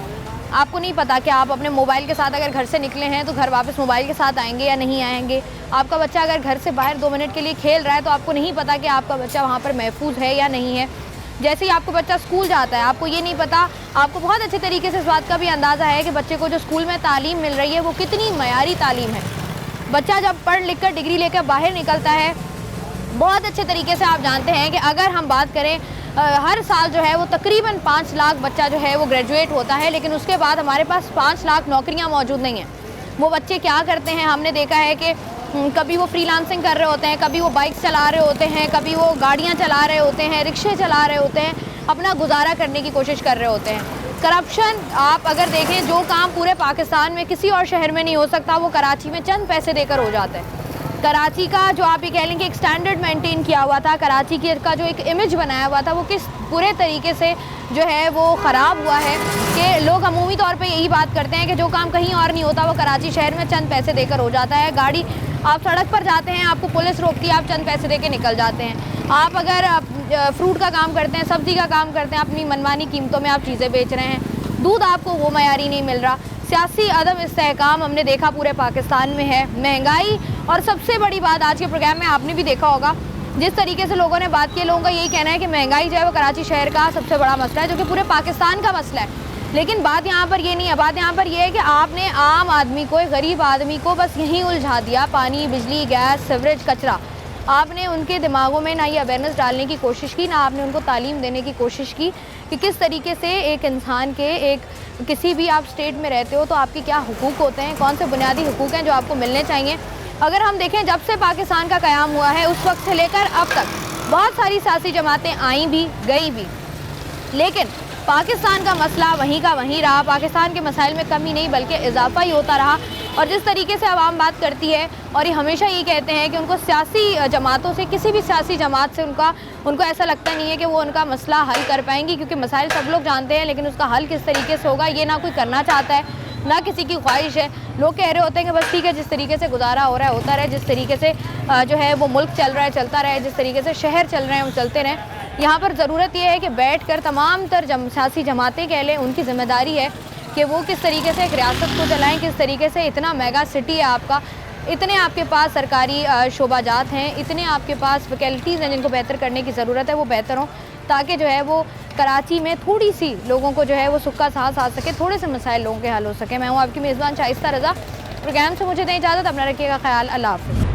आपको नहीं पता कि आप अपने मोबाइल के साथ अगर घर से निकले हैं तो घर वापस मोबाइल के साथ आएंगे या नहीं आएंगे। आपका बच्चा अगर घर से बाहर 2 मिनट के लिए खेल रहा है तो आपको नहीं पता कि आपका बच्चा वहाँ पर महफूज है या नहीं है। जैसे ही आपको बच्चा स्कूल जाता है, आपको ये नहीं पता, आपको बहुत अच्छे तरीके से इस बात का भी अंदाज़ा है कि बच्चे को जो स्कूल में तालीम मिल रही है वो कितनी मयारी तालीम है। बच्चा जब पढ़ लिख कर डिग्री लेकर बाहर निकलता है, बहुत अच्छे तरीके से आप जानते हैं कि अगर हम बात करें हर साल जो है वो तकरीबन 5 लाख बच्चा जो है वो ग्रेजुएट होता है, लेकिन उसके बाद हमारे पास 5 लाख नौकरियां मौजूद नहीं हैं। वो बच्चे क्या करते हैं, हमने देखा है कि कभी वो फ्रीलांसिंग कर रहे होते हैं, कभी वो बाइक चला रहे होते हैं, कभी वो गाड़ियाँ चला रहे होते हैं, रिक्शे चला रहे होते हैं, अपना गुजारा करने की कोशिश कर रहे होते हैं। करप्शन आप अगर देखें, जो काम पूरे पाकिस्तान में किसी और शहर में नहीं हो सकता वो कराची में चंद पैसे देकर हो जाता है। कराची का जो आप ये कह लें कि एक स्टैंडर्ड मेंटेन किया हुआ था, कराची का जो एक इमेज बनाया हुआ था वो किस पूरे तरीके से जो है वो ख़राब हुआ है कि लोग अमूमी तौर पे यही बात करते हैं कि जो काम कहीं और नहीं होता वो कराची शहर में चंद पैसे देकर हो जाता है। गाड़ी आप सड़क पर जाते हैं, आपको पुलिस रोकती है, आप चंद पैसे दे के निकल जाते हैं। आप अगर फ्रूट का काम करते हैं, सब्ज़ी का काम करते हैं, अपनी मनमानी कीमतों में आप चीज़ें बेच रहे हैं, दूध आपको वो मयारी नहीं मिल रहा। सियासी अदम इस्तेहकाम हमने देखा पूरे पाकिस्तान में है, महंगाई, और सबसे बड़ी बात आज के प्रोग्राम में आपने भी देखा होगा जिस तरीके से लोगों ने बात की, लोगों का यही कहना है कि महंगाई जो है वो कराची शहर का सबसे बड़ा मसला है, जो कि पूरे पाकिस्तान का मसला है। लेकिन बात यहाँ पर ये नहीं है, बात यहाँ पर ये है कि आपने आम आदमी को, गरीब आदमी को बस यहीं उलझा दिया। पानी, बिजली, गैस, सीवरेज, कचरा, आपने उनके दिमागों में ना ये अवेयरनेस डालने की कोशिश की, ना आपने उनको तालीम देने की कोशिश की कि किस तरीके से एक इंसान के, एक किसी भी आप स्टेट में रहते हो तो आपके क्या हुकूक होते हैं, कौन से बुनियादी हुकूक हैं जो आपको मिलने चाहिए। अगर हम देखें जब से पाकिस्तान का क़याम हुआ है उस वक्त से लेकर अब तक बहुत सारी सियासी जमातें आई भी गई भी, लेकिन पाकिस्तान का मसला वहीं का वहीं रहा। पाकिस्तान के मसाइल में कमी नहीं बल्कि इजाफा ही होता रहा। और जिस तरीके से आवाम बात करती है और ये हमेशा ये कहते हैं कि उनको सियासी जमातों से, किसी भी सियासी जमात से उनको ऐसा लगता नहीं है कि वो उनका मसला हल कर पाएंगी, क्योंकि मसाइल सब लोग जानते हैं, लेकिन उसका हल किस तरीके से होगा ये ना कोई करना चाहता है, ना किसी की ख्वाहिश है। लोग कह रहे होते हैं कि बस ठीक है, जिस तरीके से गुजारा हो रहा है होता रहे, जिस तरीके से जो है वो मुल्क चल रहा है चलता रहे, जिस तरीके से शहर चल रहे हैं वो चलते रहें। यहाँ पर ज़रूरत यह है कि बैठ कर तमाम तर सियासी जमातें कह लें, उनकी ज़िम्मेदारी है कि वो किस तरीके से एक रियासत को चलाएँ, किस तरीके से, इतना मेगा सिटी है आपका, इतने आपके पास सरकारी शोबाजात हैं, इतने आपके पास फैकल्टीज़ हैं जिनको बेहतर करने की ज़रूरत है, वो बेहतर हों, ताकि जो है वो कराची में थोड़ी सी लोगों को जो है वो सुख का सांस आ सके, थोड़े से मसाइल लोगों के हल हो सके। मैं हूँ आपकी मेज़बान शाइस्ता रज़ा। प्रोग्राम से मुझे दें इजाज़त, अपना रखिएगा ख्याल। अल्लाह हाफ़िज़।